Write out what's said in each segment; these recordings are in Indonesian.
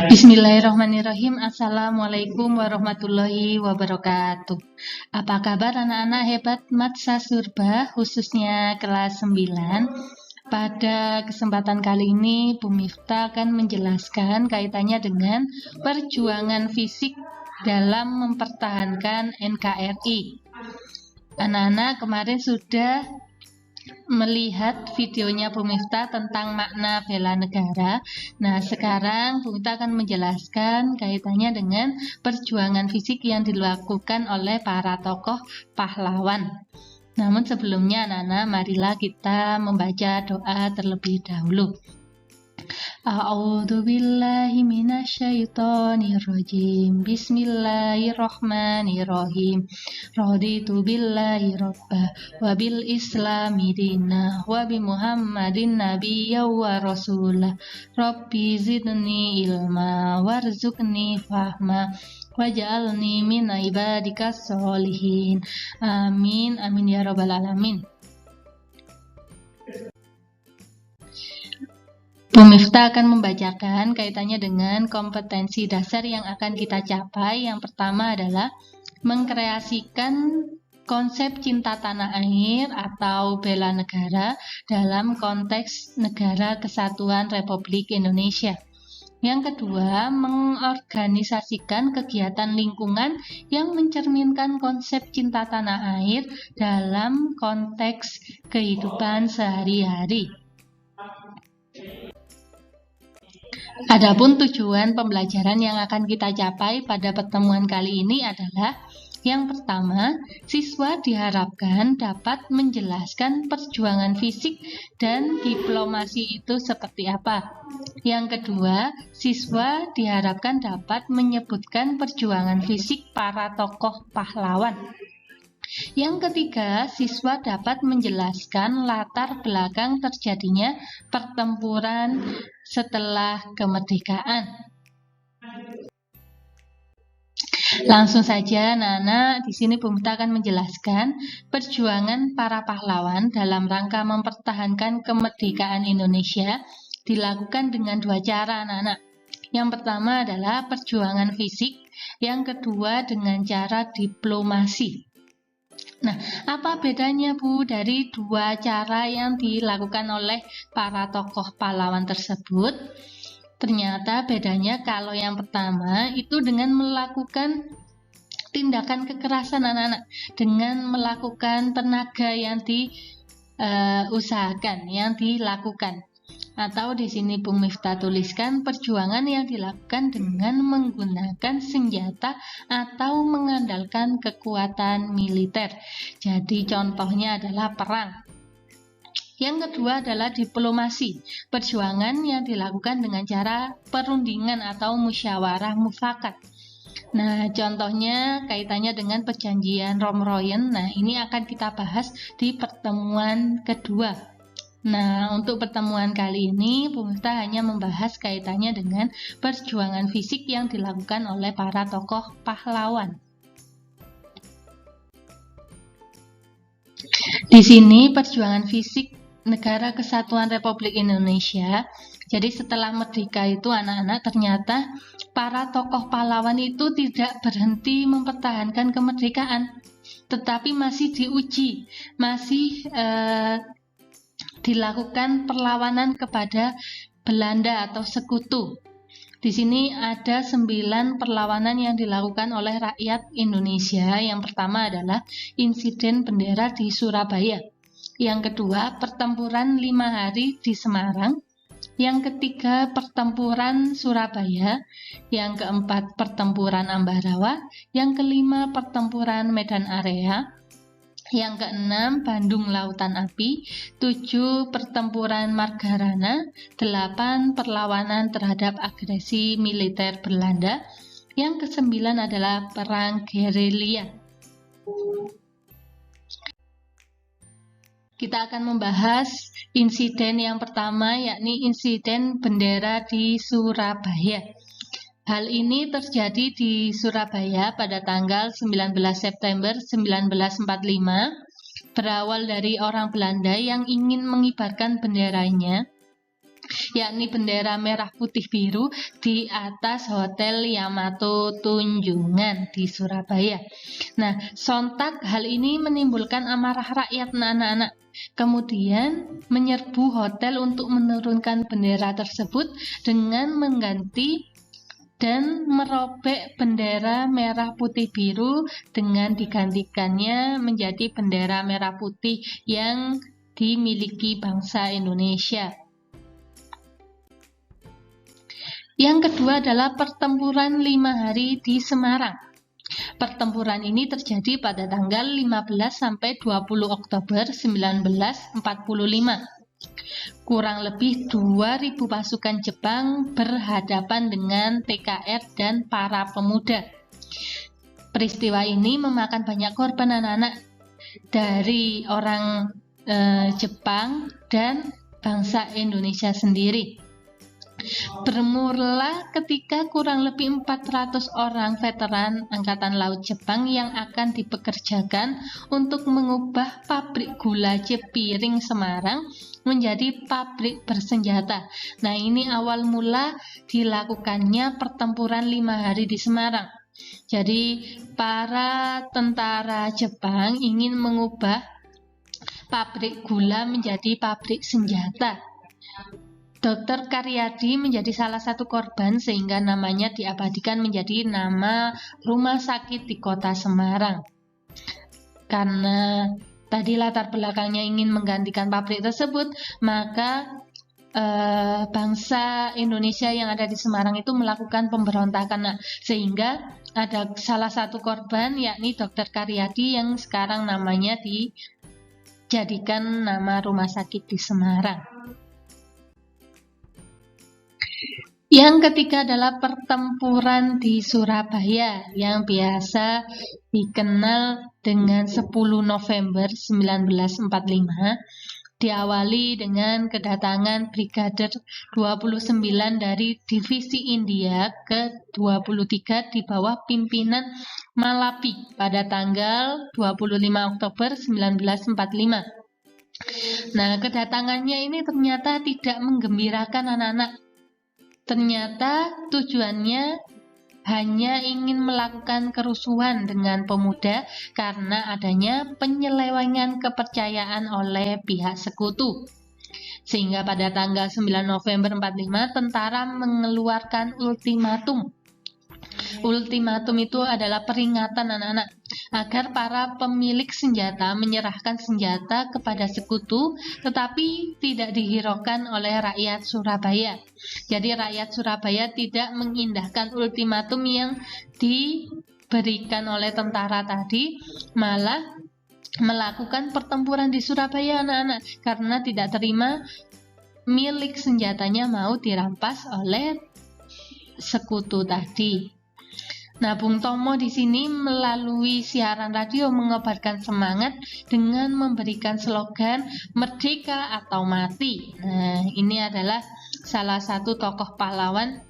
Bismillahirrahmanirrahim. Assalamualaikum warahmatullahi wabarakatuh. Apa kabar anak-anak hebat Matsa Surba, khususnya kelas 9? Pada kesempatan kali ini, Bu Miftah akan menjelaskan kaitannya dengan perjuangan fisik dalam mempertahankan NKRI. Anak-anak kemarin sudah melihat videonya Bu Miftah tentang makna bela negara. Nah, sekarang Bu Miftah akan menjelaskan kaitannya dengan perjuangan fisik yang dilakukan oleh para tokoh pahlawan. Namun sebelumnya anak-anak, marilah kita membaca doa terlebih dahulu. A'udzu billahi minasyaitonir rajim. Bismillahirrahmanirrahim. Raditu billahi rabba wa bil islami dina wa bi Muhammadin nabiyya wa rasulah. Rabbi zidni ilma warzuqni fahma waj'alni min ibadikas sholihin. Amin amin ya rabbal alamin. Bu Miftah akan membacakan kaitannya dengan kompetensi dasar yang akan kita capai. Yang pertama adalah mengkreasikan konsep cinta tanah air atau bela negara dalam konteks Negara Kesatuan Republik Indonesia. Yang kedua, mengorganisasikan kegiatan lingkungan yang mencerminkan konsep cinta tanah air dalam konteks kehidupan sehari-hari. Adapun tujuan pembelajaran yang akan kita capai pada pertemuan kali ini adalah yang pertama, siswa diharapkan dapat menjelaskan perjuangan fisik dan diplomasi itu seperti apa. Yang kedua, siswa diharapkan dapat menyebutkan perjuangan fisik para tokoh pahlawan. Yang ketiga, siswa dapat menjelaskan latar belakang terjadinya pertempuran setelah kemerdekaan. Langsung saja, anak-anak, di sini Bu Miftah akan menjelaskan perjuangan para pahlawan dalam rangka mempertahankan kemerdekaan Indonesia dilakukan dengan dua cara, anak-anak. Yang pertama adalah perjuangan fisik, yang kedua dengan cara diplomasi. Nah, apa bedanya Bu dari dua cara yang dilakukan oleh para tokoh pahlawan tersebut? Ternyata bedanya kalau yang pertama itu dengan melakukan tindakan kekerasan anak-anak, dengan melakukan tenaga yang diusahakan, yang dilakukan. Atau di sini Bung Miftah tuliskan perjuangan yang dilakukan dengan menggunakan senjata atau mengandalkan kekuatan militer. Jadi contohnya adalah perang. Yang kedua adalah diplomasi, perjuangan yang dilakukan dengan cara perundingan atau musyawarah mufakat. Nah, contohnya kaitannya dengan perjanjian Romroyen. Nah, ini akan kita bahas di pertemuan kedua. Nah, untuk pertemuan kali ini, Bu Miftah hanya membahas kaitannya dengan perjuangan fisik yang dilakukan oleh para tokoh pahlawan. Di sini perjuangan fisik Negara Kesatuan Republik Indonesia. Jadi setelah merdeka itu anak-anak ternyata para tokoh pahlawan itu tidak berhenti mempertahankan kemerdekaan, tetapi masih diuji, masih dilakukan perlawanan kepada Belanda atau sekutu. Di sini ada 9 perlawanan yang dilakukan oleh rakyat Indonesia. Yang pertama adalah insiden bendera di Surabaya. Yang kedua, pertempuran 5 hari di Semarang. Yang ketiga, pertempuran Surabaya. Yang keempat, pertempuran Ambarawa. Yang kelima, pertempuran Medan Area. Yang keenam, Bandung Lautan Api. 7, pertempuran Margarana. 8, perlawanan terhadap agresi militer Belanda. Yang kesembilan adalah perang gerilya. Kita akan membahas insiden yang pertama, yakni insiden bendera di Surabaya. Hal ini terjadi di Surabaya pada tanggal 19 September 1945, berawal dari orang Belanda yang ingin mengibarkan benderanya yakni bendera merah putih biru di atas Hotel Yamato Tunjungan di Surabaya. Nah, sontak hal ini menimbulkan amarah rakyat anak-anak. Kemudian menyerbu hotel untuk menurunkan bendera tersebut dengan mengganti dan merobek bendera merah putih biru dengan digantikannya menjadi bendera merah putih yang dimiliki bangsa Indonesia. Yang kedua adalah pertempuran 5 hari di Semarang. Pertempuran ini terjadi pada tanggal 15 sampai 20 Oktober 1945. Kurang lebih 2.000 pasukan Jepang berhadapan dengan TKR dan para pemuda. Peristiwa ini memakan banyak korban anak-anak dari orang Jepang dan bangsa Indonesia sendiri. Bermula ketika kurang lebih 400 orang veteran Angkatan Laut Jepang yang akan dipekerjakan untuk mengubah pabrik gula Cipiring Semarang menjadi pabrik bersenjata. Nah, ini awal mula dilakukannya pertempuran 5 hari di Semarang. Jadi, para tentara Jepang ingin mengubah pabrik gula menjadi pabrik senjata. Dr. Karyadi menjadi salah satu korban sehingga namanya diabadikan menjadi nama rumah sakit di kota Semarang. Karena tadi latar belakangnya ingin menggantikan pabrik tersebut, maka bangsa Indonesia yang ada di Semarang itu melakukan pemberontakan, sehingga ada salah satu korban yakni Dr. Karyadi yang sekarang namanya dijadikan nama rumah sakit di Semarang. Yang ketiga adalah pertempuran di Surabaya yang biasa dikenal dengan 10 November 1945, diawali dengan kedatangan Brigadir 29 dari Divisi India ke-23 di bawah pimpinan Malapi pada tanggal 25 Oktober 1945. Nah, kedatangannya ini ternyata tidak menggembirakan anak-anak. Ternyata tujuannya hanya ingin melakukan kerusuhan dengan pemuda karena adanya penyelewengan kepercayaan oleh pihak sekutu. Sehingga pada tanggal 9 November 45 tentara mengeluarkan ultimatum. Ultimatum itu adalah peringatan anak-anak agar para pemilik senjata menyerahkan senjata kepada sekutu, tetapi tidak dihiraukan oleh rakyat Surabaya. Jadi rakyat Surabaya tidak mengindahkan ultimatum yang diberikan oleh tentara tadi, malah melakukan pertempuran di Surabaya anak-anak karena tidak terima milik senjatanya mau dirampas oleh sekutu tadi. Nah, Bung Tomo di sini melalui siaran radio mengobarkan semangat dengan memberikan slogan Merdeka atau Mati. Nah, ini adalah salah satu tokoh pahlawan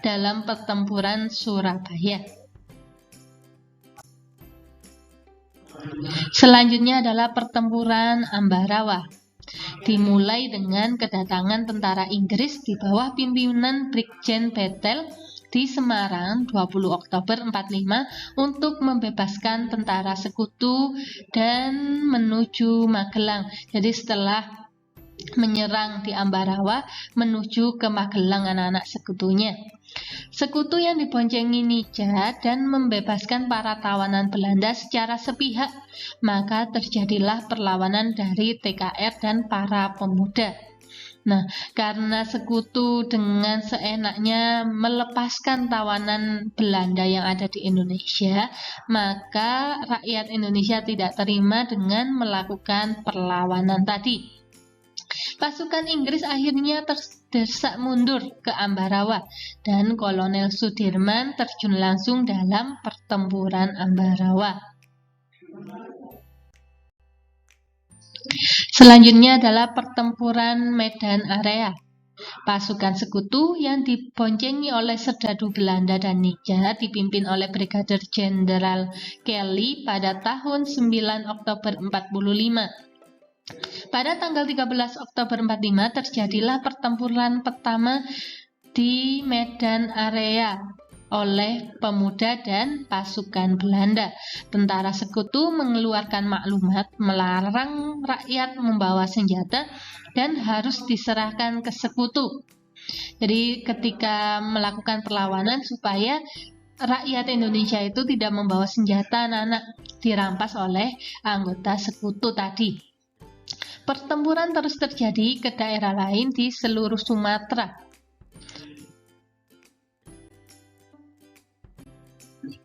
dalam pertempuran Surabaya. Selanjutnya adalah pertempuran Ambarawa. Dimulai dengan kedatangan tentara Inggris di bawah pimpinan Brigjen Bethel di Semarang 20 Oktober 45 untuk membebaskan tentara sekutu dan menuju Magelang. Jadi setelah menyerang di Ambarawa menuju ke Magelang anak-anak sekutunya. Sekutu yang diboncengi Nija dan membebaskan para tawanan Belanda secara sepihak, maka terjadilah perlawanan dari TKR dan para pemuda. Nah, karena sekutu dengan seenaknya melepaskan tawanan Belanda yang ada di Indonesia, maka rakyat Indonesia tidak terima dengan melakukan perlawanan tadi. Pasukan Inggris akhirnya terdesak mundur ke Ambarawa dan Kolonel Sudirman terjun langsung dalam pertempuran Ambarawa. Selanjutnya adalah pertempuran Medan Area. Pasukan sekutu yang diboncengi oleh serdadu Belanda dan Nija dipimpin oleh Brigadir Jenderal Kelly pada tahun 9 Oktober 45. Pada tanggal 13 Oktober 45 terjadilah pertempuran pertama di Medan Area oleh pemuda dan pasukan Belanda. Tentara Sekutu mengeluarkan maklumat melarang rakyat membawa senjata dan harus diserahkan ke Sekutu. Jadi ketika melakukan perlawanan supaya rakyat Indonesia itu tidak membawa senjata, anak-anak, dirampas oleh anggota Sekutu tadi. Pertempuran terus terjadi ke daerah lain di seluruh Sumatera.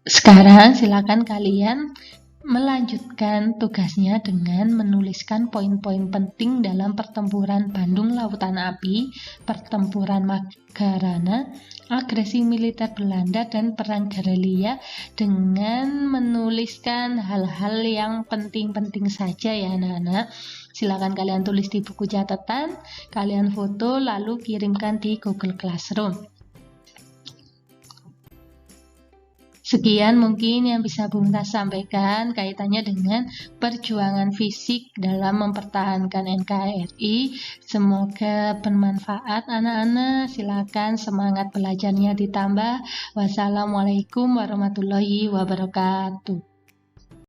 Sekarang silakan kalian melanjutkan tugasnya dengan menuliskan poin-poin penting dalam pertempuran Bandung Lautan Api, pertempuran Magarana, agresi militer Belanda, dan perang gerilya, dengan menuliskan hal-hal yang penting-penting saja ya anak-anak. Silakan kalian tulis di buku catatan, kalian foto lalu kirimkan di Google Classroom. Sekian mungkin yang bisa Bu Muntas sampaikan kaitannya dengan perjuangan fisik dalam mempertahankan NKRI. Semoga bermanfaat anak-anak. Silakan semangat belajarnya ditambah. Wassalamualaikum warahmatullahi wabarakatuh.